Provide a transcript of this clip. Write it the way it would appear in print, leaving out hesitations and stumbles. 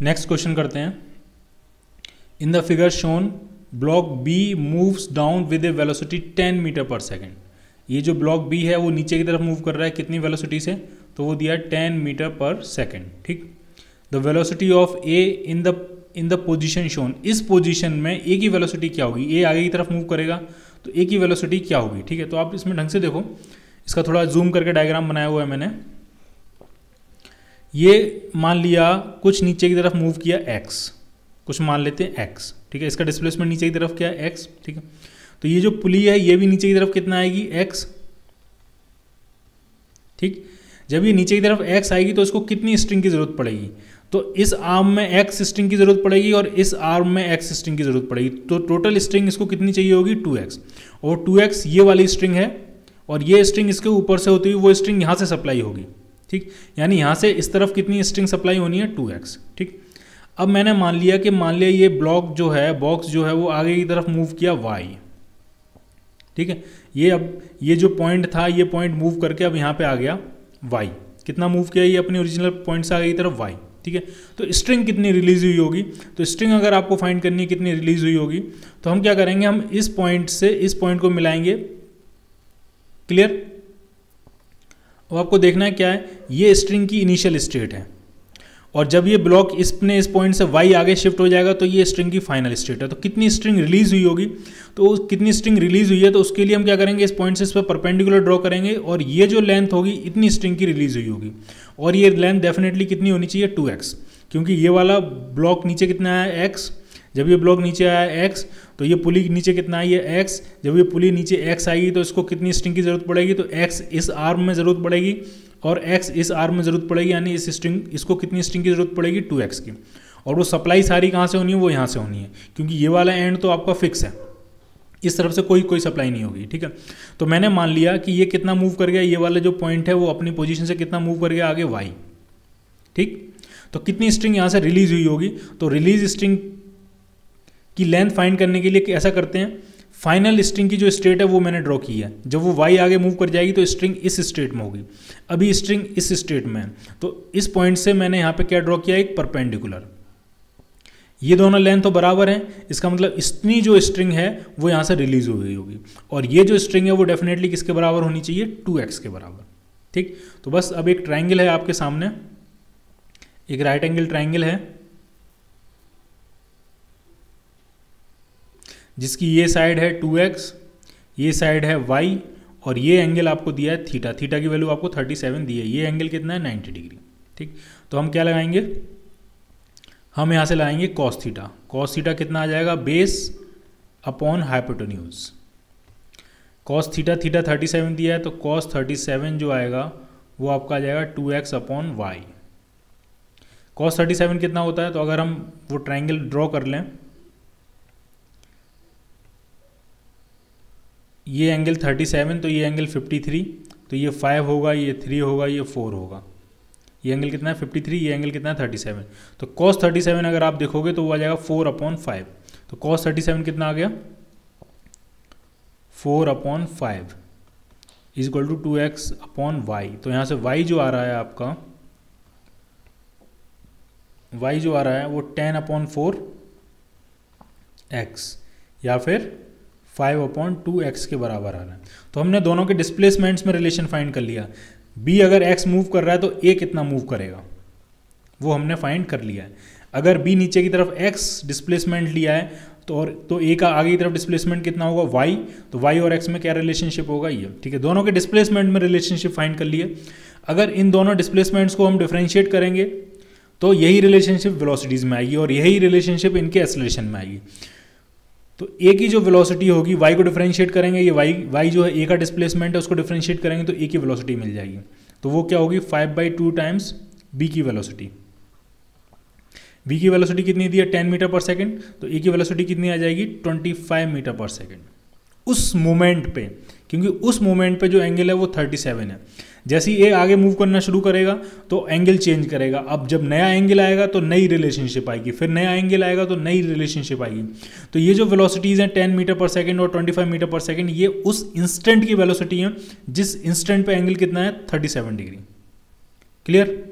Next question करते हैं। In the figure shown block B moves down with a velocity 10 metre per second. ये जो block B है वो नीचे की तरफ मूव कर रहा है कितनी वेलोसिटी से, तो वो दिया 10 मीटर पर सेकेंड। ठीक, the velocity of A in the position shown, इस पोजीशन में ए की वेलोसिटी क्या होगी, ए आगे की तरफ मूव करेगा तो ए की वेलोसिटी क्या होगी। ठीक है, तो आप इसमें ढंग से देखो, इसका थोड़ा जूम करके डायग्राम बनाया हुआ है मैंने। ये मान लिया कुछ नीचे की तरफ मूव किया x, कुछ मान लेते हैं x। ठीक है, इसका डिस्प्लेसमेंट नीचे की तरफ क्या है x। ठीक है, तो ये जो पुली है ये भी नीचे की तरफ कितना आएगी x। ठीक, जब ये नीचे की तरफ x आएगी तो इसको कितनी स्ट्रिंग की जरूरत पड़ेगी, तो इस आर्म में x स्ट्रिंग की जरूरत पड़ेगी और इस आर्म में x स्ट्रिंग की जरूरत पड़ेगी। तो टोटल स्ट्रिंग इसको कितनी चाहिए होगी 2x, और 2x ये वाली स्ट्रिंग है और ये स्ट्रिंग इसके ऊपर से होती हुई वो स्ट्रिंग यहाँ से सप्लाई होगी। ठीक, यानी यहाँ से इस तरफ कितनी स्ट्रिंग सप्लाई होनी है 2x। ठीक, अब मैंने मान लिया ये ब्लॉक जो है, बॉक्स जो है वो आगे की तरफ मूव किया y। ठीक है, ये जो पॉइंट था ये पॉइंट मूव करके अब यहाँ पे आ गया y। कितना मूव किया ये अपने ओरिजिनल पॉइंट से आगे की तरफ y। ठीक है, तो स्ट्रिंग कितनी रिलीज हुई होगी, तो स्ट्रिंग अगर आपको फाइंड करनी है कितनी रिलीज हुई होगी, तो हम क्या करेंगे, हम इस पॉइंट से इस पॉइंट को मिलाएंगे। क्लियर। अब आपको देखना है क्या है, ये स्ट्रिंग की इनिशियल स्टेट है और जब ये ब्लॉक इस पॉइंट से y आगे शिफ्ट हो जाएगा तो ये स्ट्रिंग की फाइनल स्टेट है। तो कितनी स्ट्रिंग रिलीज हुई होगी, तो कितनी स्ट्रिंग रिलीज हुई है तो उसके लिए हम क्या करेंगे, इस पॉइंट से इस पर परपेंडिकुलर ड्रॉ करेंगे और ये जो लेंथ होगी इतनी स्ट्रिंग की रिलीज हुई होगी और ये लेंथ डेफिनेटली कितनी होनी चाहिए 2x, क्योंकि ये वाला ब्लॉक नीचे कितना है x। जब ये ब्लॉक नीचे आया x तो ये पुली नीचे कितना आई है x। जब ये पुली नीचे x आएगी तो इसको कितनी स्ट्रिंग की जरूरत पड़ेगी, तो x इस आर्म में जरूरत पड़ेगी और x इस आर्म में जरूरत पड़ेगी, यानी इस स्ट्रिंग इसको कितनी स्ट्रिंग की जरूरत पड़ेगी 2x की। और वो सप्लाई सारी कहाँ से होनी है, वो यहाँ से होनी है, क्योंकि ये वाला एंड तो आपका फिक्स है, इस तरफ से कोई सप्लाई नहीं होगी। ठीक है, तो मैंने मान लिया कि ये कितना मूव कर गया, ये वाला जो पॉइंट है वो अपनी पोजीशन से कितना मूव कर गया आगे y। ठीक, तो कितनी स्ट्रिंग यहाँ से रिलीज हुई होगी, तो रिलीज स्ट्रिंग की लेंथ फाइंड करने के लिए ऐसा करते हैं, फाइनल स्ट्रिंग की जो स्टेट है वो मैंने ड्रॉ की है। जब वो y आगे मूव कर जाएगी तो स्ट्रिंग इस स्टेट में होगी, अभी स्ट्रिंग इस स्टेट में है, तो इस पॉइंट से मैंने यहाँ पे क्या ड्रॉ किया, एक परपेंडिकुलर। ये दोनों लेंथ तो बराबर हैं, इसका मतलब इतनी जो स्ट्रिंग है वो यहाँ से रिलीज हो गई होगी और ये जो स्ट्रिंग है वो डेफिनेटली किसके बराबर होनी चाहिए 2x के बराबर। ठीक, तो बस अब एक ट्राइंगल है आपके सामने, एक राइट एंगल ट्राइंगल है जिसकी ये साइड है 2x, ये साइड है y और ये एंगल आपको दिया है थीटा। थीटा की वैल्यू आपको 37 दी है, ये एंगल कितना है 90 डिग्री। ठीक, तो हम क्या लगाएंगे, हम यहाँ से लगाएंगे कॉस थीटा। कॉस थीटा कितना आ जाएगा, base upon hypotenuse. Cos theta 37 दिया है तो कॉस 37 जो आएगा वो आपका आ जाएगा 2x अपॉन y। कॉस 37 कितना होता है, तो अगर हम वो ट्राइंगल ड्रॉ कर लें, ये एंगल 37 तो ये एंगल 53, तो ये 5 होगा, ये 3 होगा, ये 4 होगा। ये एंगल कितना है 53, ये एंगल कितना है 37। तो cos 37 अगर आप देखोगे तो वो आ जाएगा 4/5। तो cos 37 कितना आ गया 4/5 is equal to 2x upon y। तो यहाँ से y जो आ रहा है आपका, y जो आ रहा है वो 10/4x या फिर 5/2x के बराबर आ रहा है। तो हमने दोनों के डिस्प्लेसमेंट्स में रिलेशन फाइंड कर लिया। b अगर x मूव कर रहा है तो a कितना मूव करेगा वो हमने फाइंड कर लिया है। अगर b नीचे की तरफ x डिस्प्लेसमेंट लिया है तो a का आगे की तरफ डिस्प्लेसमेंट कितना होगा y, तो y और x में क्या रिलेशनशिप होगा ये। ठीक है, दोनों के डिस्प्लेसमेंट में रिलेशनशिप फाइंड कर लिए। अगर इन दोनों डिस्प्लेसमेंट्स को हम डिफरेंशिएट करेंगे तो यही रिलेशनशिप वेलोसिटीज़ में आएगी और यही रिलेशनशिप इनके एक्सेलरेशन में आएगी। तो a की जो वेलोसिटी होगी y को डिफरेंशिएट करेंगे, ये y जो है a का डिस्प्लेसमेंट है उसको डिफरेंशिएट करेंगे तो a की वेलोसिटी मिल जाएगी। तो वो क्या होगी 5/2 टाइम्स b की वेलोसिटी। b की वेलोसिटी कितनी दी है 10 मीटर पर सेकेंड, तो a की वेलोसिटी कितनी आ जाएगी 25 मीटर पर सेकेंड उस मोमेंट पे, क्योंकि उस मोमेंट पे जो एंगल है वो 37 है। जैसे ही a आगे मूव करना शुरू करेगा तो एंगल चेंज करेगा। अब जब नया एंगल आएगा तो नई रिलेशनशिप आएगी, फिर नया एंगल आएगा तो नई रिलेशनशिप आएगी। तो ये जो वेलोसिटीज़ हैं 10 मीटर पर सेकेंड और 25 मीटर पर सेकेंड, ये उस इंस्टेंट की वेलोसिटी है जिस इंस्टेंट पे एंगल कितना है 37 डिग्री। क्लियर।